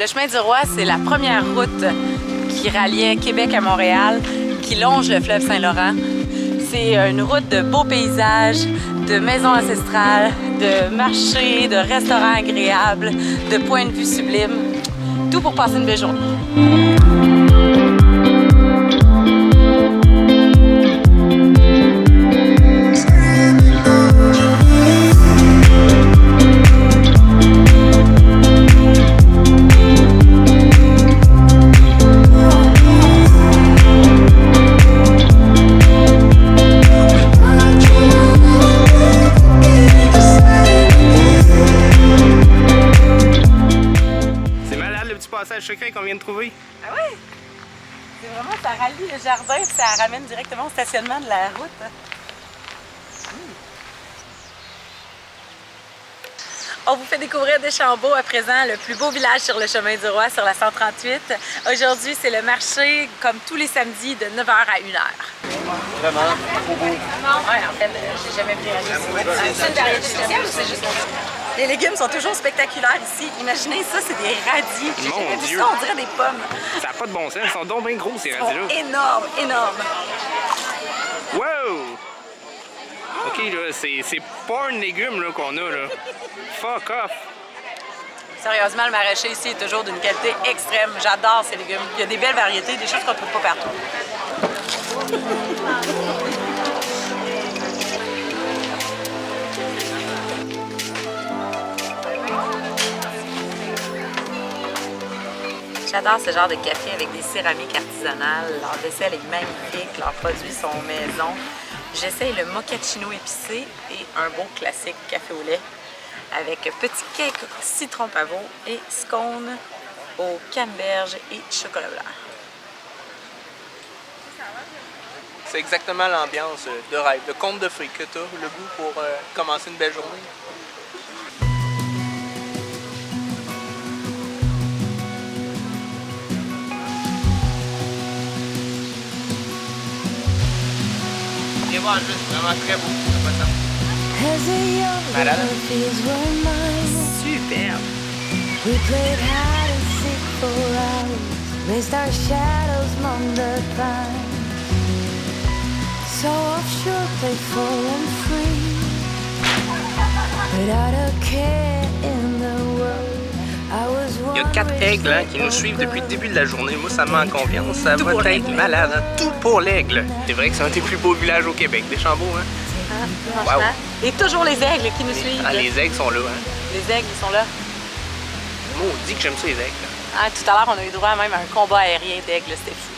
Le chemin du Roi, c'est la première route qui ralliait Québec à Montréal, qui longe le fleuve Saint-Laurent. C'est une route de beaux paysages, de maisons ancestrales, de marchés, de restaurants agréables, de points de vue sublimes. Tout pour passer une belle journée. Secret qu'on vient de trouver. Ah oui? C'est vraiment, ça rallie le jardin et ça ramène directement au stationnement de la route. On vous fait découvrir Deschambault à présent, le plus beau village sur le chemin du Roi, sur la 138. Aujourd'hui, c'est le marché, comme tous les samedis, de 9h à 1h. Vraiment, trop beau. Ouais, en fait, j'ai jamais pris un ici. C'est une variété spéciale ou c'est juste... Les légumes sont toujours spectaculaires ici. Imaginez ça, c'est des radis. J'ai jamais vu ça, on dirait des pommes. Ça n'a pas de bon sens, ils sont donc bien gros ces radis-là. Énormes, énormes. Wow! Ok, là, c'est pas un légume qu'on a, là. Fuck off! Sérieusement, le maraîcher ici est toujours d'une qualité extrême. J'adore ces légumes. Il y a des belles variétés, des choses qu'on ne trouve pas partout. J'adore ce genre de café avec des céramiques artisanales. Leur vaisselle est magnifique, leurs produits sont maison. J'essaye le mochaccino épicé et un beau classique café au lait avec petit cake citron pavot et scone au canneberge et chocolat blanc. C'est exactement l'ambiance de rêve, de conte de fées que tu as, le goût pour commencer une belle journée. Voir juste vraiment très beau. Malade. Superbe. We played hide and seek for hours, raised our shadows among the pines. So offshore, playful and free, without a care in the world. Il y a 4 aigles hein, qui nous suivent depuis le début de la journée. Moi, ça me met en confiance. Ça va être malade. Hein? Tout pour l'aigle. C'est vrai que c'est un des plus beaux villages au Québec, Deschambault. Hein? Wow. Et toujours les aigles qui nous suivent. Ah, les aigles sont là. Hein? Les aigles, ils sont là. Maudit que j'aime ça, les aigles. Ah, tout à l'heure, on a eu droit à même à un combat aérien d'aigles. C'était fou.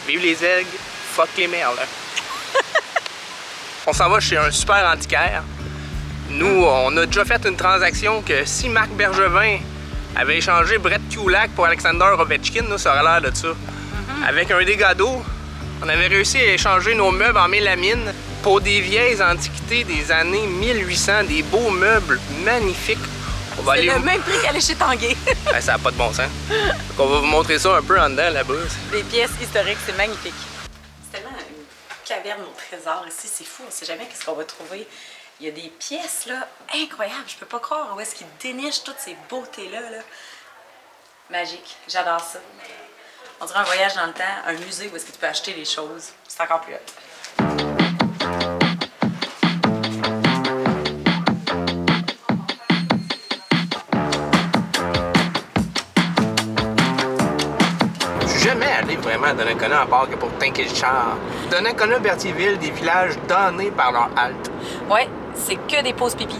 Vive les aigles, fuck les merles. On s'en va chez un super antiquaire. Nous, on a déjà fait une transaction que si Marc Bergevin avait échangé Brett Kulak pour Alexander Ovechkin, là, ça aurait l'air de ça. Avec un dégât d'eau, on avait réussi à échanger nos meubles en mélamine pour des vieilles antiquités des années 1800, des beaux meubles magnifiques. C'est le même prix qu'aller chez Tanguay. Ben, ça n'a pas de bon sens. Donc, on va vous montrer ça un peu en dedans là-bas. Des pièces historiques, c'est magnifique. C'est tellement une caverne au trésor ici, c'est fou, on ne sait jamais qu'est-ce qu'on va trouver. Il y a des pièces là incroyables, je peux pas croire où est-ce qu'ils dénichent toutes ces beautés-là. Là. Magique, j'adore ça. On dirait un voyage dans le temps, un musée où est-ce que tu peux acheter les choses. C'est encore plus hot. Jamais allé vraiment à Donnacona à part que pour tanker le char. Donnacona, Berthierville, des villages donnés par leur halte. Ouais, c'est que des pauses pipi.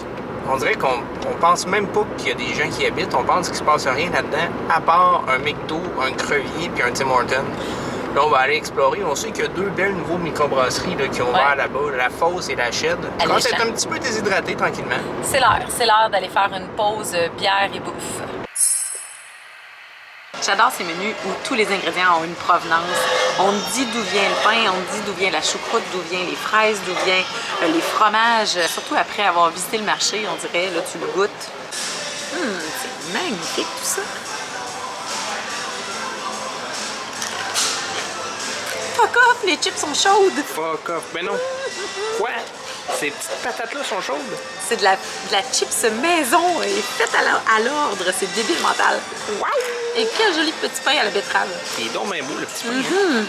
On dirait qu'on pense même pas qu'il y a des gens qui y habitent. On pense qu'il se passe rien là-dedans, à part un McDo, un Crevier puis un Tim Hortons. Là, on va aller explorer. On sait qu'il y a 2 belles nouveaux microbrasseries là, qui ont ouvert là-bas, la Fosse et la Shed. On commence à être un petit peu déshydraté tranquillement. C'est l'heure d'aller faire une pause bière et bouffe. J'adore ces menus où tous les ingrédients ont une provenance. On dit d'où vient le pain, on dit d'où vient la choucroute, d'où viennent les fraises, d'où viennent les fromages. Surtout après avoir visité le marché, on dirait, là, tu le goûtes. C'est magnifique tout ça. Fuck off, les chips sont chaudes. Fuck off. Ben non. Quoi? Ces petites patates-là sont chaudes. C'est de la chips maison et faite à l'ordre. C'est débile mental. Wow! Et quel joli petit pain à la betterave. Il est donc bien beau, le petit pain. Hein?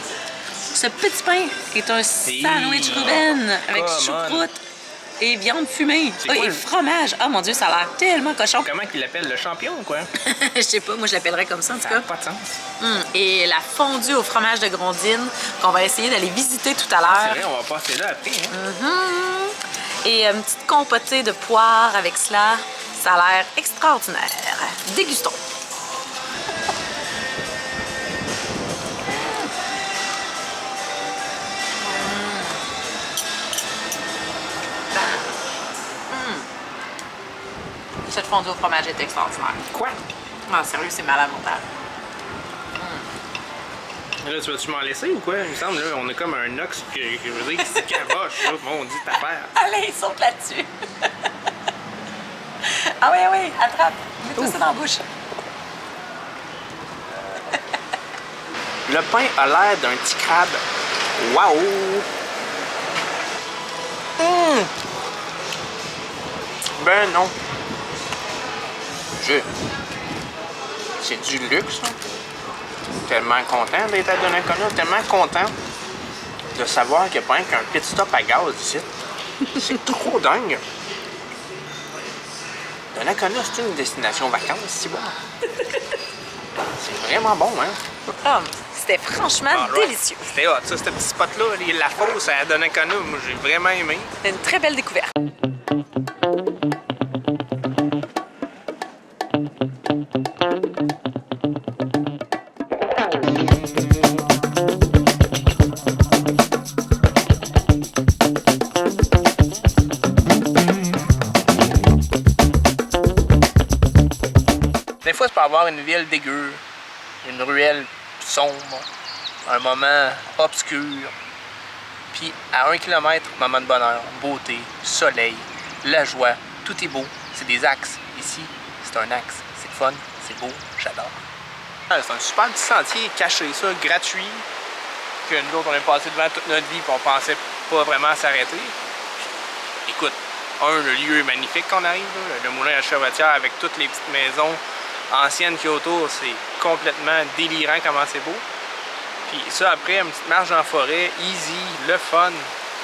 Ce petit pain est un sandwich Ruben avec choucroute et viande fumée. Et fromage. Oh mon Dieu, ça a l'air tellement cochon. Comment qu'il l'appelle? Le champion, quoi? Je sais pas, moi je l'appellerais comme ça en tout Ça cas. n'a pas de sens. Et la fondue au fromage de Grondines qu'on va essayer d'aller visiter tout à C'est l'heure. vrai, on va passer là après. Hein? Et une petite compotée de poire avec cela. Ça a l'air extraordinaire. Dégustons. Cette fondue au fromage est extraordinaire. Quoi? Non, sérieux, c'est malade mental. Là, tu vas-tu m'en laisser ou quoi? Il me semble, là, on a comme un ox que je veux dire, qui se caboche, là. Bon, on dit ta affaire. Allez, saute là-dessus. Ah oui, attrape. Mets-toi ça dans la bouche. Le pain a l'air d'un petit crabe. Waouh! Ben non. C'est du luxe, hein? Tellement content d'être à Donnacona, tellement content de savoir qu'il n'y a pas qu'un pit stop à gaz ici. C'est trop dingue. Donnacona, c'est une destination vacances, c'est bon. C'est vraiment bon, hein? Ah, c'était franchement délicieux. C'était hot, ça, ce petit spot-là, la fosse à Donnacona, moi j'ai vraiment aimé. C'était une très belle découverte. Des fois, tu peux avoir une ville dégueu, une ruelle sombre, un moment obscur. Puis à 1 kilomètre, moment de bonheur, beauté, soleil, la joie, tout est beau. C'est des axes. Ici, c'est un axe. C'est fun, c'est beau, j'adore. C'est un super petit sentier caché, ça, gratuit, que nous autres, on est passé devant toute notre vie et on pensait pas vraiment s'arrêter. Écoute, le lieu est magnifique qu'on arrive, là, le moulin à Chevetière avec toutes les petites maisons anciennes qu'il y a autour, c'est complètement délirant comment c'est beau. Puis ça, après, une petite marche en forêt, easy, le fun.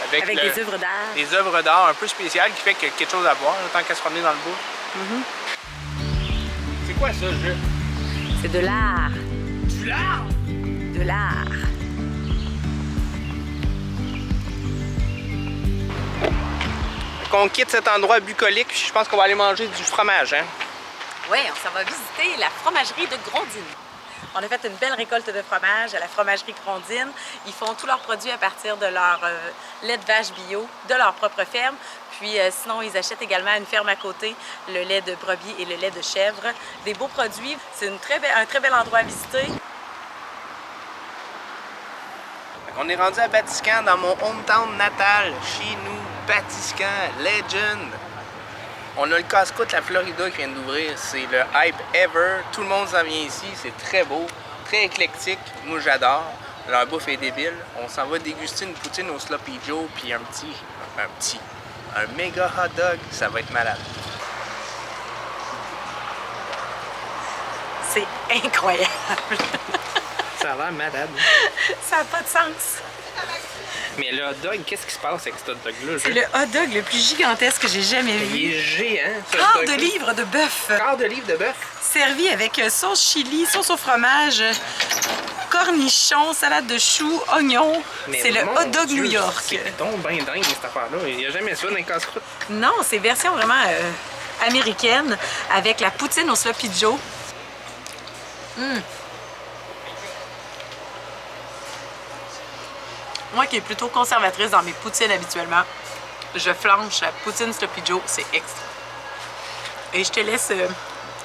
Avec des œuvres d'art. Des œuvres d'art un peu spéciales qui fait qu'il y a quelque chose à voir, tant qu'à se promener dans le bout. C'est quoi ça, le jeu? C'est de l'art. Du lard? De l'art. On quitte cet endroit bucolique, puis je pense qu'on va aller manger du fromage, hein? Oui, on s'en va visiter la fromagerie de Grondines. On a fait une belle récolte de fromage à la fromagerie Grondines. Ils font tous leurs produits à partir de leur lait de vache bio, de leur propre ferme. Puis sinon, ils achètent également à une ferme à côté le lait de brebis et le lait de chèvre. Des beaux produits. C'est un très bel endroit à visiter. On est rendu à Batiscan, dans mon hometown natal, chez nous, Batiscan, Legend. On a le casse-croûte La Florida qui vient d'ouvrir, c'est le hype ever. Tout le monde s'en vient ici, c'est très beau, très éclectique. Moi j'adore. Leur bouffe est débile. On s'en va déguster une poutine au Sloppy Joe puis un méga hot dog. Ça va être malade. C'est incroyable. Ça a l'air malade. Ça n'a pas de sens. Mais le hot dog, qu'est-ce qui se passe avec ce hot dog-là? C'est le hot dog le plus gigantesque que j'ai jamais Il vu. est géant, ce Quart hot de dog-là. livre de bœuf. Quart de livre de bœuf. Servi avec sauce chili, sauce au fromage, cornichons, salade de choux, oignons. C'est le mon hot dog Dieu, New York. C'est donc bien dingue, cette affaire-là. Il n'y a jamais ça dans les casse-croûtes. Non, c'est version vraiment américaine avec la poutine au Sloppy Joe. Moi qui est plutôt conservatrice dans mes poutines habituellement, je flanche la poutine Sloppy Joe, c'est extra. Et je te laisse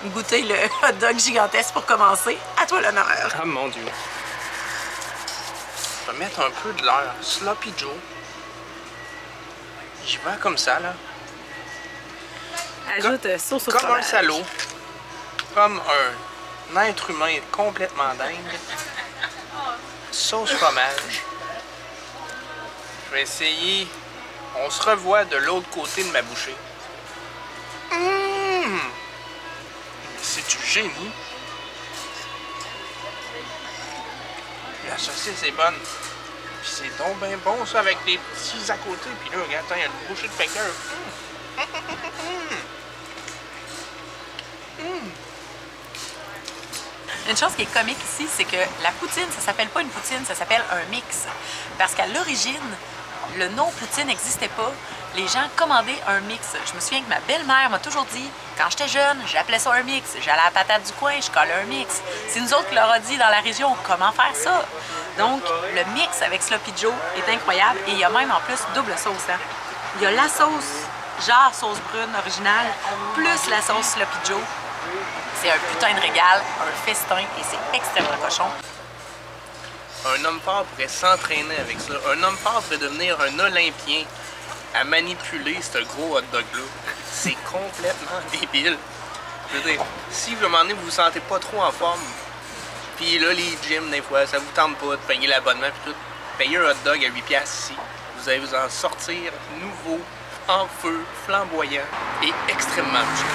goûter le hot dog gigantesque pour commencer. À toi l'honneur. Ah mon Dieu. Je vais mettre un peu de leur Sloppy Joe. J'y vais comme ça, là. Ajoute sauce au Comme fromage. un salaud. Comme un être humain complètement dingue. Sauce fromage. Je vais essayer. On se revoit de l'autre côté de ma bouchée. C'est du génie. La saucisse est bonne. Puis c'est donc bien bon ça avec des petits à côté. Puis là, regarde, il y a une bouchée de pécœur. Une chose qui est comique ici, c'est que la poutine, ça s'appelle pas une poutine, ça s'appelle un mix. Parce qu'à l'origine, le nom poutine n'existait pas. Les gens commandaient un mix. Je me souviens que ma belle-mère m'a toujours dit, quand j'étais jeune, j'appelais ça un mix. J'allais à la patate du coin, je collais un mix. C'est nous autres qui leur a dit dans la région comment faire ça. Donc, le mix avec Sloppy Joe est incroyable. Et il y a même en plus double sauce. Hein. Il y a la sauce, genre sauce brune originale, plus la sauce Sloppy Joe. C'est un putain de régal, un festin et c'est extrêmement cochon. Un homme fort pourrait s'entraîner avec ça. Un homme fort pourrait devenir un Olympien à manipuler ce gros hot dog-là. C'est complètement débile. Je veux dire, si à un moment donné vous vous sentez pas trop en forme, puis là les gyms des fois, ça vous tente pas de payer l'abonnement puis tout, payez un hot dog à 8$ ici. Vous allez vous en sortir nouveau, en feu, flamboyant et extrêmement musclé.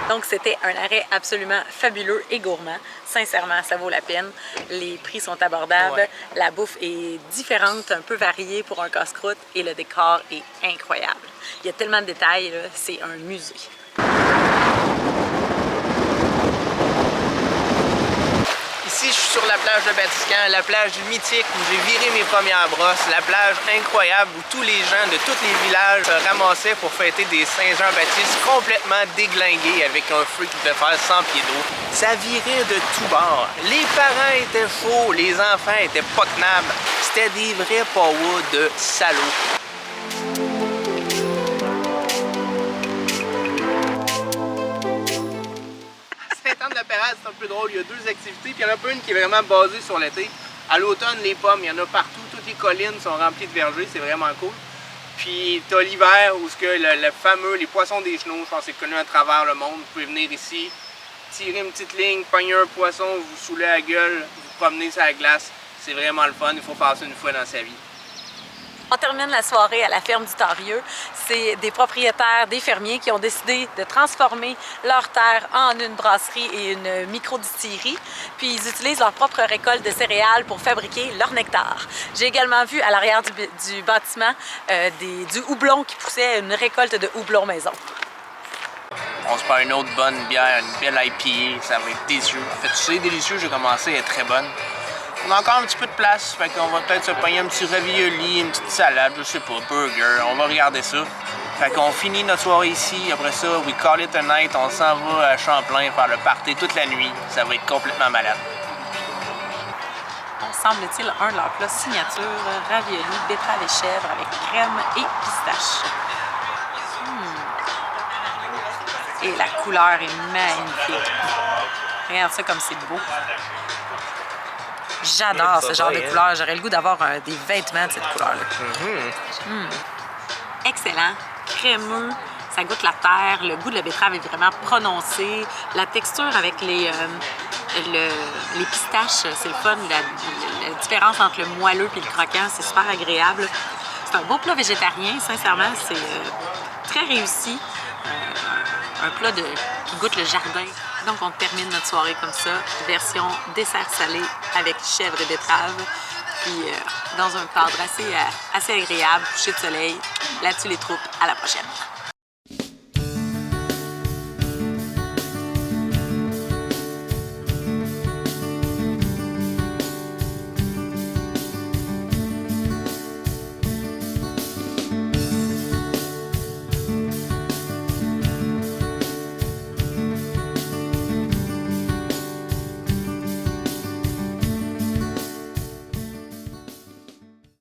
Donc, c'était un arrêt absolument fabuleux et gourmand. Sincèrement, ça vaut la peine. Les prix sont abordables. Ouais. La bouffe est différente, un peu variée pour un casse-croûte et le décor est incroyable. Il y a tellement de détails, là, c'est un musée. Ici, je suis sur la plage de Batiscan, la plage mythique où j'ai viré mes premières brosses, la plage incroyable où tous les gens de tous les villages se ramassaient pour fêter des Saint-Jean-Baptiste complètement déglingués avec un feu qui devait faire 100 pieds d'eau. Ça virait de tous bords. Les parents étaient chauds, les enfants étaient pas tenables. C'était des vrais powas de salauds. C'est un peu drôle, il y a deux activités, puis il y en a pas une qui est vraiment basée sur l'été. À l'automne, les pommes, il y en a partout, toutes les collines sont remplies de vergers, c'est vraiment cool. Puis t'as l'hiver où le fameux, les poissons des chenaux, je pense que c'est connu à travers le monde. Vous pouvez venir ici, tirer une petite ligne, pogner un poisson, vous saoulez la gueule, vous promenez sur la glace. C'est vraiment le fun, il faut passer une fois dans sa vie. On termine la soirée à la ferme du Tarieux. C'est des propriétaires, des fermiers qui ont décidé de transformer leur terre en une brasserie et une micro-distillerie. Puis ils utilisent leur propre récolte de céréales pour fabriquer leur nectar. J'ai également vu à l'arrière du bâtiment du houblon qui poussait, une récolte de houblon maison. On se prend une autre bonne bière, une belle IPA, ça va être délicieux. En fait, c'est délicieux, j'ai commencé, elle est très bonne. On a encore un petit peu de place, fait qu'on va peut-être se pogner un petit ravioli, une petite salade, je sais pas, burger, on va regarder ça. Fait qu'on finit notre soirée ici, après ça, we call it a night, on s'en va à Champlain faire le party toute la nuit, ça va être complètement malade. Semble-t-il un de leurs plats signature, ravioli, betterave et chèvre avec crème et pistache. Et la couleur est magnifique. Regarde ça comme c'est beau. J'adore ce genre de couleur. J'aurais le goût d'avoir des vêtements de cette couleur-là. Excellent, crémeux, ça goûte la terre. Le goût de la betterave est vraiment prononcé. La texture avec les pistaches, c'est le fun. La différence entre le moelleux et le croquant, c'est super agréable. C'est un beau plat végétarien, sincèrement. C'est très réussi. Un plat qui goûte le jardin. Donc, on termine notre soirée comme ça, version dessert salé avec chèvre et betterave. Puis, dans un cadre assez agréable, coucher de soleil. Là-dessus, les troupes. À la prochaine.